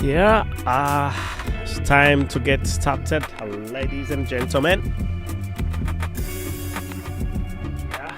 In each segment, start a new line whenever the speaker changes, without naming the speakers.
Yeah, it's time to get started, ladies and gentlemen. Yeah.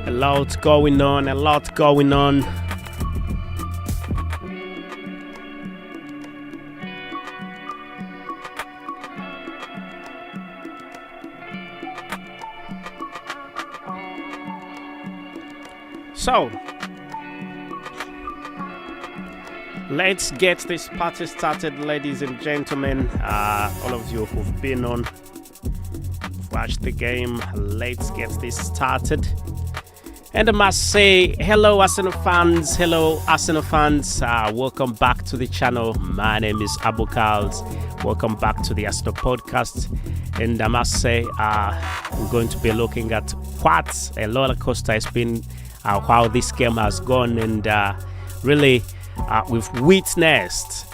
A lot going on. So, let's get this party started, ladies and gentlemen. All of you who've been on, watched the game, let's get this started. And I must say, hello Arsenal fans. Welcome back to the channel. My name is Abu Kals. Welcome back to the Arsenal podcast. And I must say, we're going to be looking at what a roller coaster has been, how this game has gone, and really we've witnessed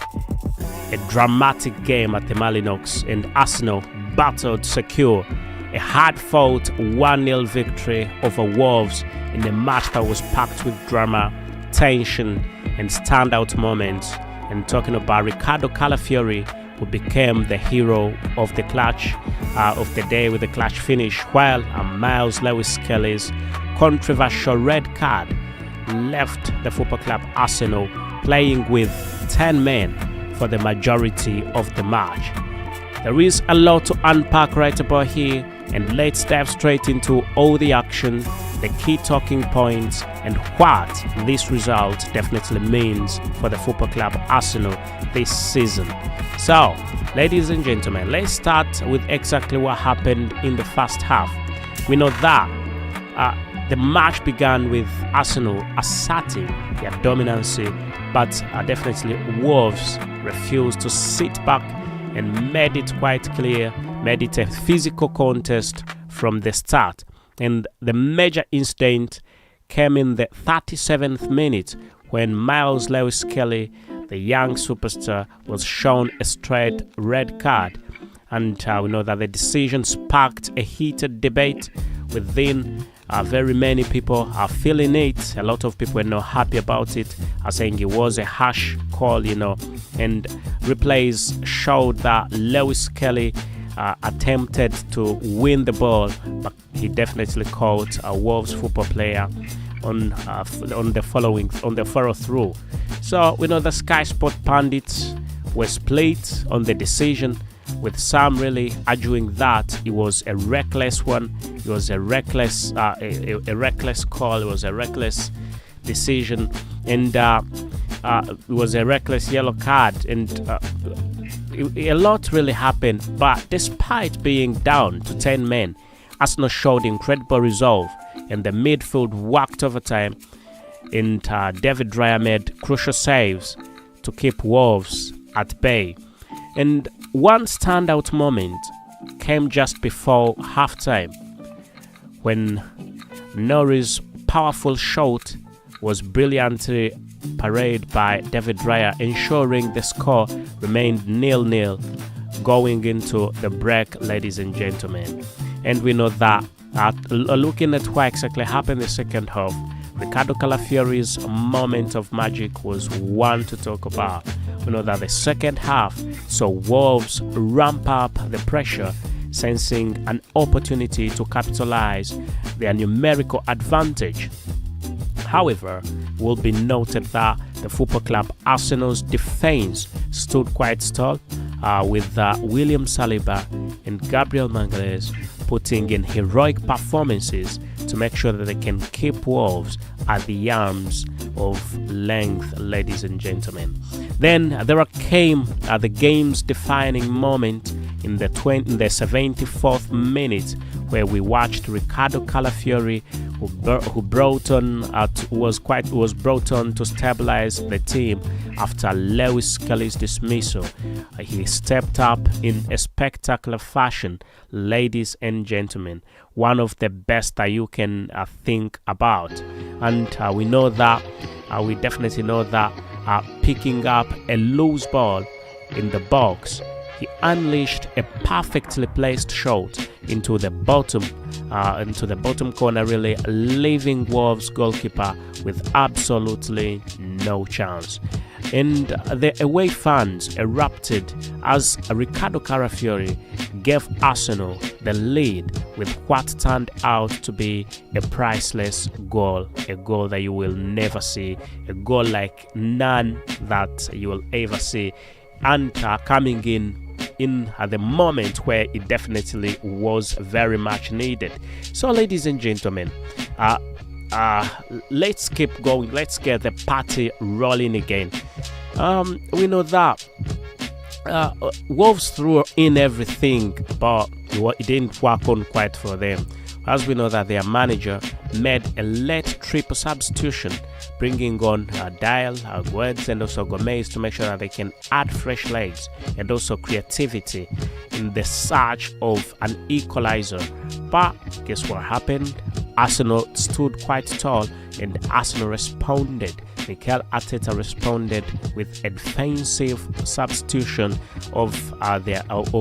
a dramatic game at the Molineux, and Arsenal battled to secure a hard-fought 1-0 victory over Wolves in a match that was packed with drama, tension, and standout moments. And talking about Riccardo Calafiori, who became the hero of the clutch of the day with the clutch finish, while Myles Lewis-Skelly's controversial red card left the football club Arsenal playing with 10 men for the majority of the match. There is a lot to unpack right about here, and let's dive straight into all the action, the key talking points, and what this result definitely means for the football club Arsenal this season. So, ladies and gentlemen, let's start with exactly what happened in the first half. We know that the match began with Arsenal asserting their dominancy, but definitely Wolves refused to sit back and made it quite clear, made it a physical contest from the start. And the major incident came in the 37th minute when Myles Lewis-Skelly, the young superstar, was shown a straight red card. And we know that the decision sparked a heated debate within very many people are feeling it. A lot of people were not happy about it, are saying it was a harsh call, and replays showed that Lewis-Skelly attempted to win the ball, but he definitely caught a Wolves football player on the follow-through. So we know the Sky Sport pundits were split on the decision, with some really arguing that it was a reckless one, it was a reckless call, it was a reckless decision, and it was a reckless yellow card, and a lot really happened. But despite being down to 10 men, Arsenal showed incredible resolve, and the midfield worked overtime, and David Raya made crucial saves to keep Wolves at bay. And one standout moment came just before halftime, when Nori's powerful shot was brilliantly parried by David Raya, ensuring the score remained 0-0 going into the break, ladies and gentlemen. And we know that looking at what exactly happened in the second half, Riccardo Calafiori's moment of magic was one to talk about. We know that the second half saw Wolves ramp up the pressure, sensing an opportunity to capitalize their numerical advantage. However, it will be noted that the football club Arsenal's defense stood quite tall, with William Saliba and Gabriel Magalhaes putting in heroic performances to make sure that they can keep Wolves at the arm's length, ladies and gentlemen. Then there came the game's defining moment in the 74th minute, where we watched Riccardo Calafiori, who was brought on to stabilize the team after Lewis-Skelly's dismissal. He stepped up in a spectacular fashion, ladies and gentlemen. One of the best that you can think about, and we definitely know that picking up a loose ball in the box, he unleashed a perfectly placed shot into the bottom corner, really leaving Wolves goalkeeper with absolutely no chance. And the away fans erupted as Riccardo Calafiori gave Arsenal the lead with what turned out to be a priceless goal, a goal that you will never see, a goal like none that you will ever see, and coming in at the moment where it definitely was very much needed. So, ladies and gentlemen, let's keep going. Let's get the party rolling again. We know that Wolves threw in everything, but it didn't work on quite for them. As we know that their manager made a late triple substitution, bringing on Dial, Guedes, and also Gomez to make sure that they can add fresh legs and also creativity in the search of an equalizer. But guess what happened? Arsenal stood quite tall and Arsenal responded. Mikel Arteta responded with a defensive substitution of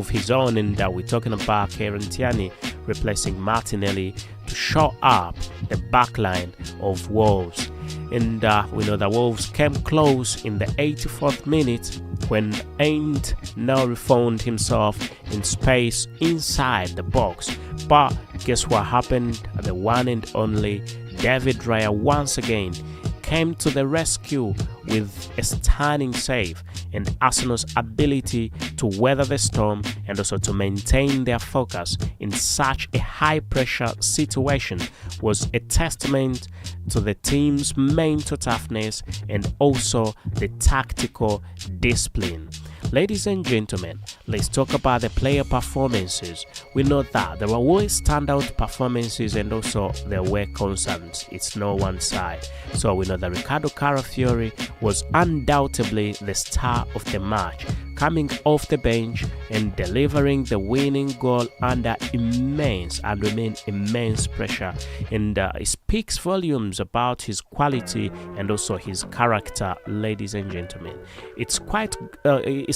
his own, and we're talking about Kieran Tierney replacing Martinelli to shore up the backline of Wolves. And we know that Wolves came close in the 84th minute when Ain't now found himself in space inside the box. But guess what happened? The one and only David Raya once again came to the rescue with a stunning save, and Arsenal's ability to weather the storm and also to maintain their focus in such a high-pressure situation was a testament to the team's mental toughness and also the tactical discipline. Ladies and gentlemen, let's talk about the player performances. We know that there were always standout performances and also there were concerns. It's no one side. So we know that Riccardo Calafiori was undoubtedly the star of the match, coming off the bench and delivering the winning goal under immense pressure. And it speaks volumes about his quality and also his character, ladies and gentlemen. It's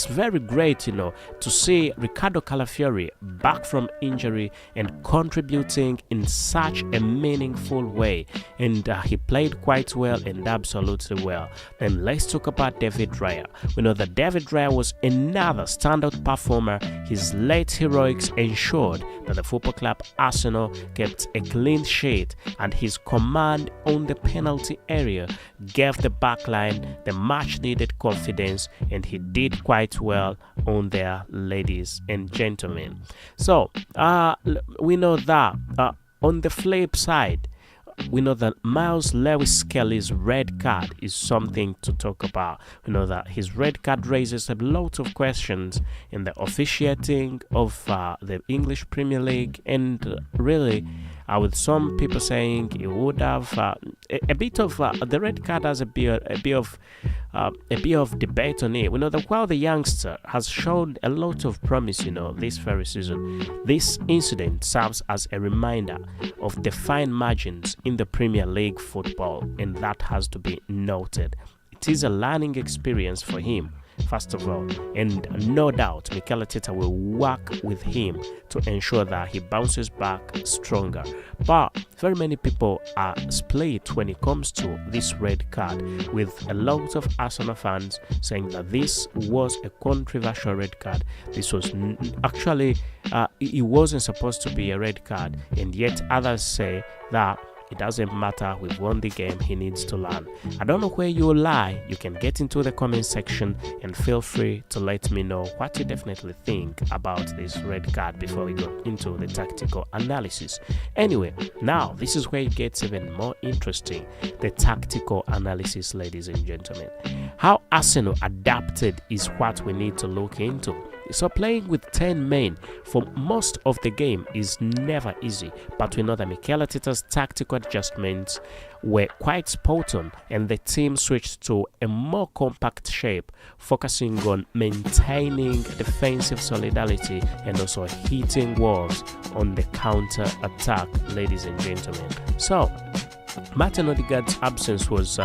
very great, to see Riccardo Calafiori back from injury and contributing in such a meaningful way. And he played quite well and absolutely well. Then let's talk about David Raya. We know that David Raya was another standout performer. His late heroics ensured that the football club Arsenal kept a clean sheet, and his command on the penalty area gave the backline the much needed confidence, and he did quite well on there, ladies and gentlemen. So we know that on the flip side, we know that Myles Lewis-Skelly's red card is something to talk about. We know that his red card raises a lot of questions in the officiating of the English Premier League, and really with some people saying it would have a bit of the red card has a bit of debate on it. We know that while the youngster has shown a lot of promise, this very season, this incident serves as a reminder of the fine margins in the Premier League football, and that has to be noted. It is a learning experience for him, first of all, and no doubt Mikel Arteta will work with him to ensure that he bounces back stronger. But very many people are split when it comes to this red card, with a lot of Arsenal fans saying that this was a controversial red card. This was actually it wasn't supposed to be a red card, and yet others say that it doesn't matter, we've won the game, he needs to learn. I don't know where you lie. You can get into the comment section and feel free to let me know what you definitely think about this red card before we go into the tactical analysis. Anyway, now this is where it gets even more interesting, the tactical analysis, ladies and gentlemen. How Arsenal adapted is what we need to look into. So playing with 10 men for most of the game is never easy, but we know that Mikel Arteta's tactical adjustments were quite spot on, and the team switched to a more compact shape, focusing on maintaining defensive solidarity and also hitting walls on the counter attack, ladies and gentlemen. So Martin Odegaard's absence was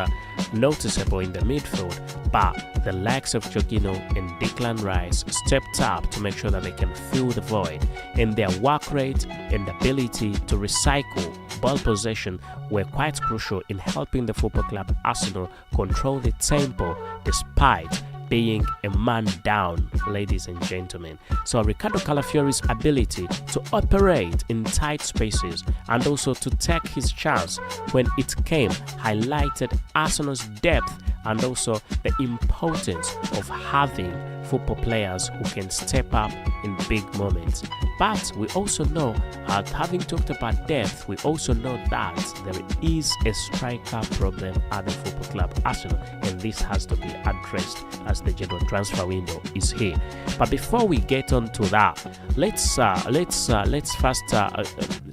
noticeable in the midfield, but the likes of Jorginho and Declan Rice stepped up to make sure that they can fill the void, and their work rate and ability to recycle ball possession were quite crucial in helping the football club Arsenal control the tempo despite being a man down, ladies and gentlemen. So Riccardo Calafiori's ability to operate in tight spaces and also to take his chance when it came highlighted Arsenal's depth and also the importance of having football players who can step up in big moments. But we also know, having talked about depth, we also know that there is a striker problem at the football club Arsenal, and this has to be addressed as the general transfer window is here. But before we get on to that, let's first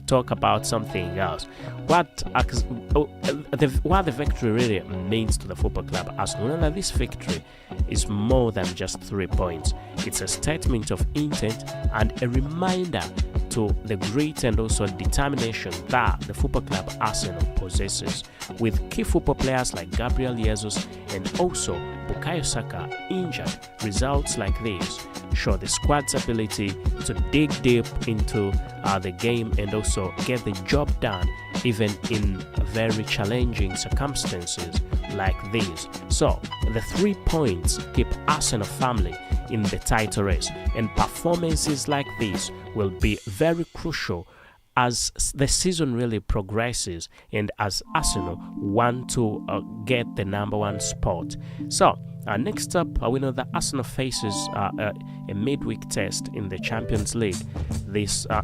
talk about something else. What the victory really means to the football club Arsenal. Remember, this victory is more than just 3 points. It's a statement of intent and a reminder to the grit and also determination that the football club Arsenal possesses, with key football players like Gabriel Jesus and also Bukayo Saka injured. Results like this show the squad's ability to dig deep into the game and also get the job done even in very challenging circumstances like these. So the 3 points keep Arsenal firmly in the title race, and performances like this will be very crucial as the season really progresses and as Arsenal want to get the number 1 spot. So next up, we know that Arsenal faces a midweek test in the Champions League.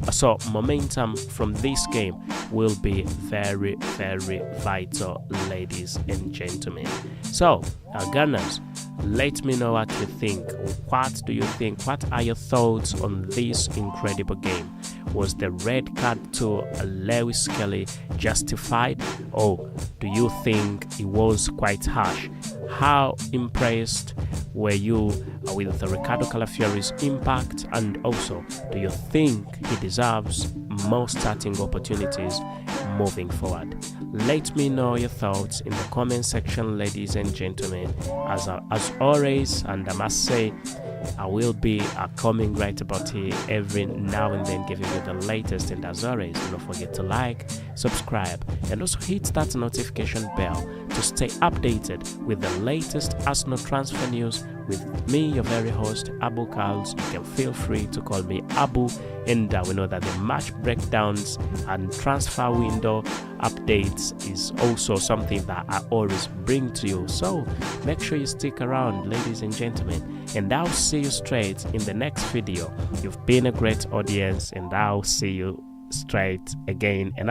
So momentum from this game will be very, very vital, ladies and gentlemen. So, Gunners, let me know what you think. What do you think? What are your thoughts on this incredible game? Was the red card to Lewis-Skelly justified, or do you think it was quite harsh? How impressed were you with Riccardo Calafiori's impact, and also do you think he deserves more starting opportunities moving forward? Let me know your thoughts in the comment section, ladies and gentlemen. As always, and I must say, I will be coming right about here every now and then, giving you the latest. And as always, do not forget to like, subscribe, and also hit that notification bell to stay updated with the latest Arsenal transfer news with me, your very host, Abu Carls. You can feel free to call me Abu, and we know that the match breakdowns and transfer window updates is also something that I always bring to you. So make sure you stick around, ladies and gentlemen, and I'll see you straight in the next video. You've been a great audience, and I'll see you straight again. And